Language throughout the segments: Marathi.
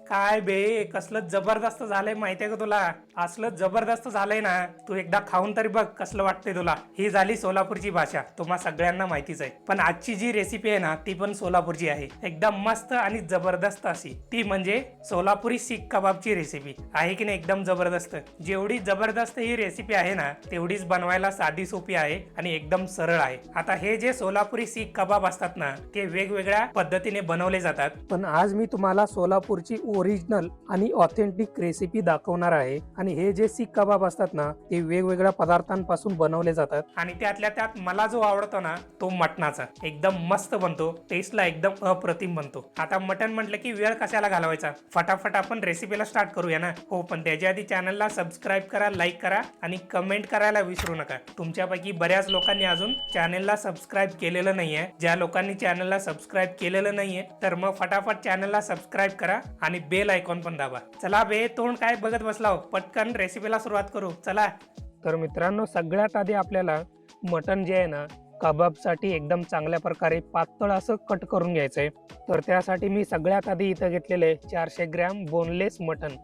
काय बे कसलं जबरदस्त झालंय माहितीये का तुला? असलं जबरदस्त झालंय ना, तू एकदा खाऊन तरी बघ कसलं वाटतंय तुला. ही झाली सोलापूरची भाषा, तुम्हा सगळ्यांना माहितीच आहे. पण आजची जी रेसिपी आहे ना, ती पण सोलापूरची आहे. एकदम मस्त आणि जबरदस्त अशी. ती म्हणजे सोलापुरी सीख कबाबची रेसिपी आहे की नाही, एकदम जबरदस्त. जेवढी जबरदस्त ही रेसिपी आहे ना, तेवढीच बनवायला साधी सोपी आहे आणि एकदम सरळ आहे. आता हे जे सोलापुरी सीख कबाब असतात ना, ते वेगवेगळ्या पद्धतीने बनवले जातात. पण आज मी तुम्हाला सोलापूरची ओरिजिनल आणि ऑथेंटिक रेसिपी दाखवणार आहे. आणि हे जे सीख कबाब असतात ना, ते वेगवेगळ्या पदार्थांपासून बनवले जातात. आणि त्यातल्या त्यात मला जो आवडतो ना, तो मटणाचा. एकदम मस्त बनतो, टेस्टला एकदम अप्रतिम बनतो. आता मटण म्हटलं की वेळ कशाला घालवायचा, फटाफट आपण रेसिपीला स्टार्ट करूया ना. हो, पण त्याच्या आधी चॅनलला सबस्क्राईब करा, लाईक करा आणि कमेंट करायला विसरू नका. तुमच्यापैकी बऱ्याच लोकांनी अजून चॅनलला सबस्क्राईब केलेलं नाहीये. ज्या लोकांनी चॅनलला सबस्क्राईब केलेलं नाहीये, तर मग फटाफट चॅनलला सबस्क्राईब करा आणि बेल आयकॉन पण दाबा. चला बे, तोंड काय बघत बसला हो, पटकन रेसिपीला सुरुवात करू चला. तर मित्रांनो, सगळ्यात आधी आपल्याला मटण जे आहे ना, कबाबसाठी एकदम चांगल्या प्रकारे पातळ असं कट करून घ्यायचंय. तर त्यासाठी मी सगळ्यात आधी इथं घेतलेले 400 ग्रॅम बोनलेस मटण.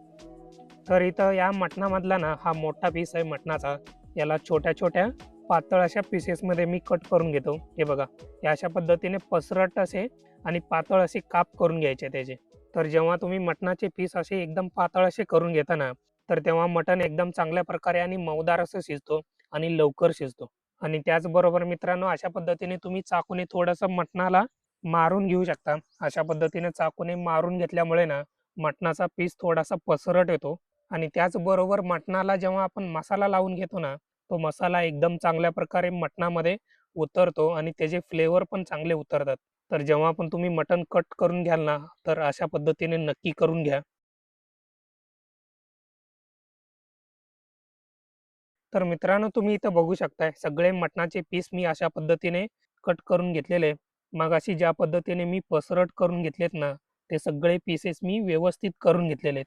तर इथं या मटणामधला ना, हा मोठा पीस आहे मटणाचा. याला छोट्या छोट्या पातळ अशा पीसेसमध्ये मी कट करून घेतो. हे बघा, या अशा पद्धतीने पसरट असे आणि पातळ असे काप करून घ्यायचे त्याचे. तर जेव्हा तुम्ही मटणाचे पीस असे एकदम पातळ असे करून घेता ना, तर तेव्हा मटण एकदम चांगल्या प्रकारे आणि मऊदार असं शिजतो आणि लवकर शिजतो. आणि त्याचबरोबर मित्रांनो, अशा पद्धतीने तुम्ही चाकूने थोडंसं मटणाला मारून घेऊ शकता. अशा पद्धतीने चाकूने मारून घेतल्यामुळे ना, मटणाचा पीस थोडासा पसरट येतो. आणि त्याचबरोबर मटणाला जेव्हा आपण मसाला लावून घेतो ना, तो मसाला एकदम चांगल्या प्रकारे मटणामध्ये उतरतो आणि त्याचे फ्लेवर पण चांगले उतरतात. तर जेव्हा पण तुम्ही मटण कट करून घ्याल ना, तर अशा पद्धतीने नक्की करून घ्या. तर मित्रांनो, तुम्ही इथं बघू शकताय सगळे मटणाचे पीस मी अशा पद्धतीने कट करून घेतलेले आहे. मगाशी ज्या पद्धतीने मी पसरट करून घेतलेत ना, ते सगळे पीसेस मी व्यवस्थित करून घेतलेले आहेत.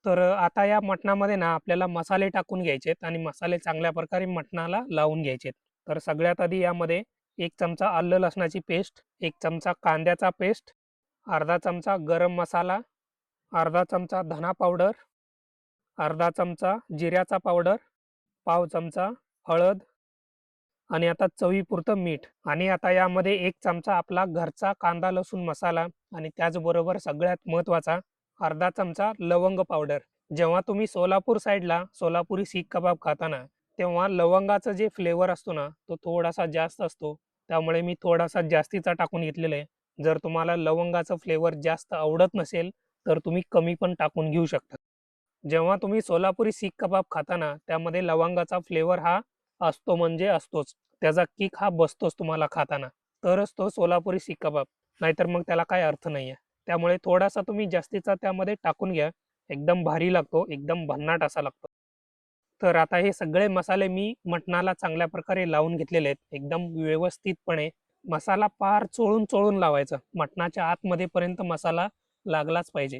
तर आता या मटणामध्ये ना, आपल्याला मसाले टाकून घ्यायचे आहेत आणि मसाले चांगल्या प्रकारे मटणाला लावून घ्यायचे आहेत. तर सगळ्यात आधी यामध्ये 1 चमचा आलं लसणाची पेस्ट, 1 चमचा कांद्याचा पेस्ट, अर्धा चमचा गरम मसाला, अर्धा चमचा धना पावडर, अर्धा चमचा जिऱ्याचा पावडर, पाव चमचा हळद आणि आता चवीपुरतं मीठ. आणि आता यामध्ये 1 चमचा आपला घरचा कांदा लसूण मसाला आणि त्याचबरोबर सगळ्यात महत्त्वाचा अर्धा चमचा लवंग पावडर. जेव्हा तुम्ही सोलापूर साईडला सोलापुरी सीख कबाब खाता ना, तेव्हा लवंगाचा जे फ्लेवर असतो ना, तो थोडासा जास्त असतो. त्यामुळे मी थोडासा जास्तीचा टाकून घेतलेला आहे. जर तुम्हाला लवंगाचं फ्लेवर जास्त आवडत नसेल, तर तुम्ही कमी पण टाकून घेऊ शकता. जेव्हा तुम्ही सोलापुरी सीख कबाब खाता ना, त्यामध्ये लवंगाचा फ्लेवर हा असतो म्हणजे असतोच. त्याचा किक हा बसतोच तुम्हाला खाताना. तरच तो सोलापुरी सीख कबाब. नाहीतर मग त्याला काही अर्थ नाहीये. त्यामुळे थोडासा तुम्ही जास्तीचा त्यामध्ये टाकून घ्या. एकदम भारी लागतो, एकदम भन्नाट असा लागतो. तर आता हे सगळे मसाले मी मटणाला चांगल्या प्रकारे लावून घेतलेले आहेत. एकदम व्यवस्थितपणे मसाला पार चोळून-चोळून लावायचा. मटणाच्या आतमध्येपर्यंत मसाला लागलाच पाहिजे.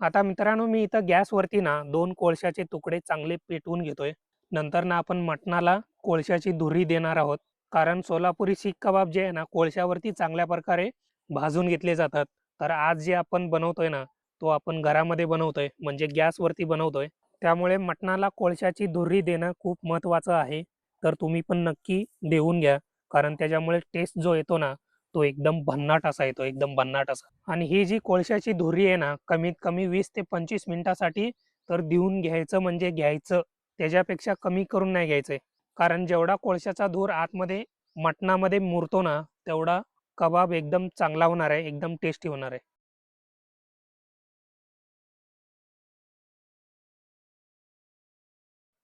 आता मित्रांनो, मी इथं गॅसवरती ना 2 कोळशाचे तुकडे चांगले पेटवून घेतोय. नंतर ना आपण मटणाला कोळशाची धुरी देणार आहोत. कारण सोलापुरी सीख कबाब जे आहे ना, कोळशावरती चांगल्या प्रकारे भाजून घेतले जातात. तर आज जे आपण बनवतोय ना, तो आपण घरामध्ये बनवतोय म्हणजे गॅसवरती बनवतोय. त्यामुळे मटणाला कोळशाची धुरी देणं खूप महत्त्वाचं आहे. तर तुम्ही पण नक्की देऊन घ्या. कारण त्याच्यामुळे टेस्ट जो येतो ना, तो एकदम भन्नाट असा येतो, एकदम भन्नाट असा. आणि ही जी कोळशाची धुरी आहे ना, कमीत कमी 20 ते 25 मिनिटासाठी तर देऊन घ्यायचं म्हणजे घ्यायचं. त्याच्यापेक्षा कमी करून नाही घ्यायचंय. कारण जेवढा कोळशाचा धूर आतमध्ये मटणामध्ये मुरतो ना, तेवढा कबाब एकदम चांगला होणार आहे, एकदम टेस्टी होणार आहे.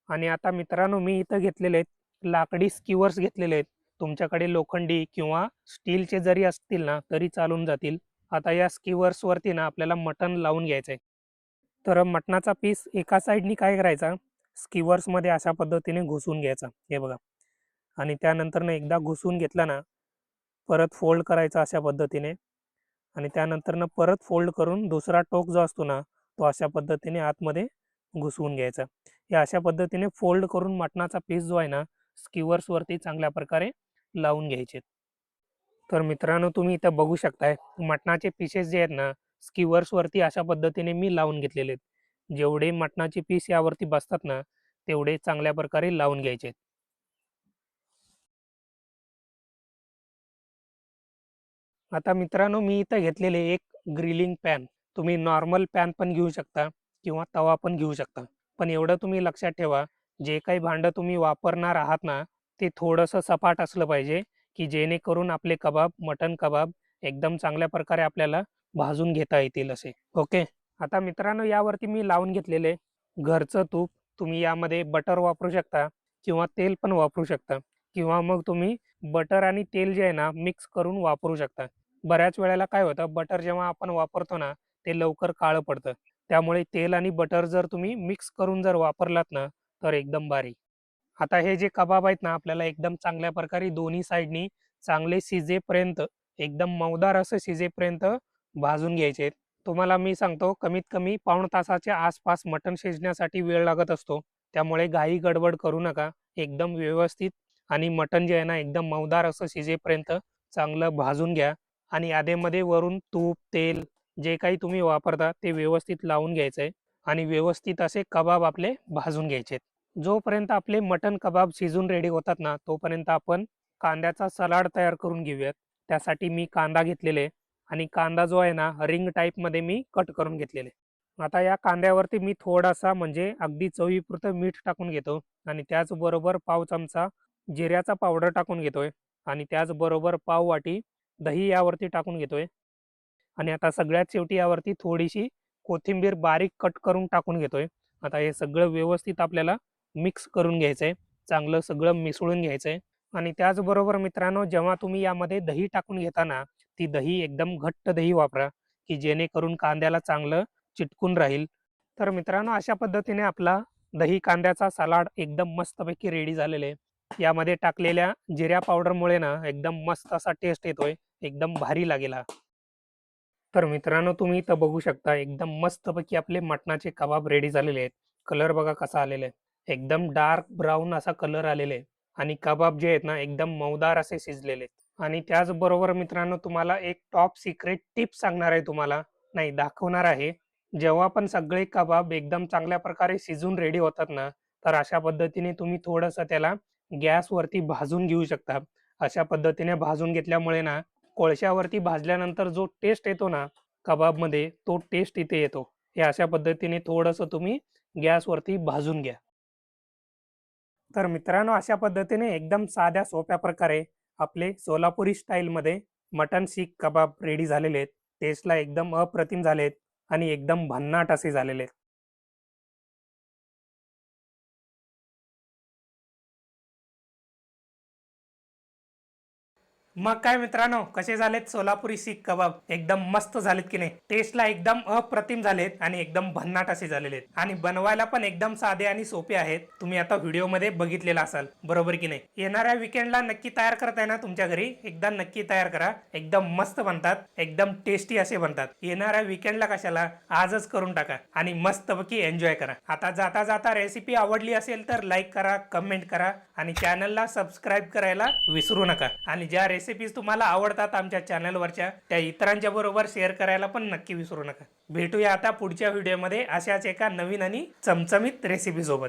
आणि आता मित्रांनो, मी इथं घेतलेले आहेत लाकडी स्किवर्स घेतलेले आहेत. तुमच्याकडे लोखंडी किंवा स्टीलचे जरी असतील ना, तरी चालून जातील. आता या स्किवर्सवरती ना आपल्याला मटण लावून घ्यायचंय. तर मटणाचा पीस एका साइडनी काय करायचा, स्किवर्समध्ये अशा पद्धतीने घुसवून घ्यायचा. हे बघा. आणि त्यानंतर ना एकदा घुसवून घेतला ना, परत फोल्ड करायचा अशा पद्धतीने. आणि त्यानंतर परत फोल्ड करून दुसरा टोक जो असतो ना, तो अशा पद्धतीने आतमध्ये घुसवून घ्यायचा. हे अशा पद्धतीने फोल्ड करून मटणाचा पीस जो आहे ना, स्किवर्सवरती चांगल्या प्रकारे लावून घ्यायचे. तर मित्रांनो, तुम्ही इथं बघू शकताय मटणाचे पीसेस जे आहेत ना, स्किवर्सवरती अशा पद्धतीने मी लावून घेतलेले आहेत. जेवढे मटणाचे पीस यावरती बसतात ना, तेवढे चांगल्या प्रकारे लावून घ्यायचे. आता मित्रांनो, मी इथं घेतलेले एक ग्रिलिंग पॅन. तुम्ही नॉर्मल पॅन पण घेऊ शकता किंवा तवा पण घेऊ शकता. पण एवढं तुम्ही लक्षात ठेवा, जे काही भांडं तुम्ही वापरणार आहात ना, ते थोडंसं सपाट असलं पाहिजे, की जेणेकरून आपले कबाब, मटण कबाब एकदम चांगल्या प्रकारे आपल्याला भाजून घेता येतील असे. ओके. आता मित्रांनो, यावरती मी लावून घेतलेले घरचं तूप. तुम्ही यामध्ये बटर वापरू शकता किंवा तेल पण वापरू शकता किंवा मग तुम्ही बटर आणि तेल जे आहे ना, मिक्स करून वापरू शकता. बऱ्याच वेळेला काय होतं, बटर जेव्हा आपण वापरतो ना, ते लवकर काळं पडतं. त्यामुळे तेल आणि बटर जर तुम्ही मिक्स करून जर वापरलात ना, तर एकदम भारी. आता हे जे कबाब आहेत ना, आपल्याला एकदम चांगल्या प्रकारे दोन्ही साइडनी चांगले शिजेपर्यंत, एकदम मऊदार असं शिजेपर्यंत भाजून घ्यायचे आहेत. तुम्हाला मी सांगतो, कमीत कमी पाऊण तासाच्या आसपास मटण शिजण्यासाठी वेळ लागत असतो. त्यामुळे घाई गडबड करू नका. एकदम व्यवस्थित आणि मटण जे आहे ना, एकदम मऊदार असं शिजेपर्यंत चांगलं भाजून घ्या आणि अधेमध्ये वरून तूप, तेल जे काही तुम्ही वापरता ते व्यवस्थित लावून घ्यायचं आहे आणि व्यवस्थित असे कबाब आपले भाजून घ्यायचे आहेत. जोपर्यंत आपले मटण कबाब शिजून रेडी होतात ना, तोपर्यंत आपण कांद्याचा सलाड तयार करून घेऊयात. त्यासाठी मी कांदा घेतलेले आणि कांदा जो आहे ना, रिंग टाईपमध्ये मी कट करून घेतलेले. आता या कांद्यावरती मी थोडासा म्हणजे अगदी चवीपुरतं मीठ टाकून घेतो आणि त्याचबरोबर पाव चमचा जिऱ्याचा पावडर टाकून घेतोय आणि त्याचबरोबर पाव वाटी दही यावरती टाकून घेतोय आणि आता सगळ्यात शेवटी यावरती थोडीशी कोथिंबीर बारीक कट करून टाकून घेतोय. आता हे सगळं व्यवस्थित आपल्याला मिक्स करून घ्यायचं आहे. चांगलं सगळं मिसळून घ्यायचं आहे आणि त्याचबरोबर मित्रांनो, जेव्हा तुम्ही यामध्ये दही टाकून घेता ना, ती दही एकदम घट्ट दही वापरा, की जेणेकरून कांद्याला चांगलं चिटकून राहील. तर मित्रांनो, अशा पद्धतीने आपला दही कांद्याचा सलाड एकदम मस्तपैकी रेडी झालेला आहे. यामध्ये टाकलेल्या जिऱ्या पावडरमुळे ना एकदम मस्त असा टेस्ट येतोय. एकदम भारी लागेल हा. तर मित्रांनो, तुम्ही इथं बघू शकता एकदम मस्तपैकी आपले मटणाचे कबाब रेडी झालेले आहेत. कलर बघा कसा आलेला आहे. एकदम डार्क ब्राऊन असा कलर आलेला आहे आणि कबाब जे आहेत ना एकदम मऊदार असे शिजलेले आहेत. आणि त्याचबरोबर मित्रांनो, तुम्हाला एक टॉप सिक्रेट टिप सांगणार आहे तुम्हाला, नाही दाखवणार आहे. जेव्हा पण सगळे कबाब एकदम चांगल्या प्रकारे शिजून रेडी होतात ना, तर अशा पद्धतीने तुम्ही थोडंसं त्याला गॅसवरती भाजून घेऊ शकता. अशा पद्धतीने भाजून घेतल्यामुळे ना, कोळशावरती भाजल्यानंतर जो टेस्ट येतो ना कबाबमध्ये, तो टेस्ट इथे येतो. हे अशा पद्धतीने थोडंसं तुम्ही गॅसवरती भाजून घ्या. तर मित्रांनो, अशा पद्धतीने एकदम साध्या सोप्या प्रकारे आपले सोलापुरी स्टाईलमध्ये मटण सीख कबाब रेडी झालेले आहेत. टेस्टला एकदम अप्रतिम झाले आहेत आणि एकदम भन्नाट असे झालेले आहेत. मग काय मित्रांनो, कसे झालेत सोलापुरी सीख कबाब? एकदम मस्त झालेत की नाही? टेस्टला एकदम अप्रतिम झालेत आणि एकदम भन्नाट असे झालेले आहेत आणि बनवायला पण एकदम साधे आणि सोपे आहेत. तुम्ही आता व्हिडिओमध्ये बघितलेला असाल, बरोबर की नाही? येणाऱ्या विकेंडला नक्की तयार करताय ना तुमच्या घरी? एकदा नक्की तयार करा. एकदम मस्त बनतात, एकदम टेस्टी असे बनतात. येणाऱ्या विकेंडला कशाला, आजच करून टाका आणि मस्तपैकी एन्जॉय करा. आता जाता जाता रेसिपी आवडली असेल तर लाईक करा, कमेंट करा आणि चॅनलला सबस्क्राईब करायला विसरू नका. आणि ज्या रेसिपीज तुम्हाला आवडतात आमच्या चॅनलवरच्या, त्या इतरांच्या बरोबर शेअर करायला पण नक्की विसरू नका. भेटूया आता पुढच्या व्हिडिओमध्ये अशाच एका नवीन आणि चमचमीत रेसिपी सोबत.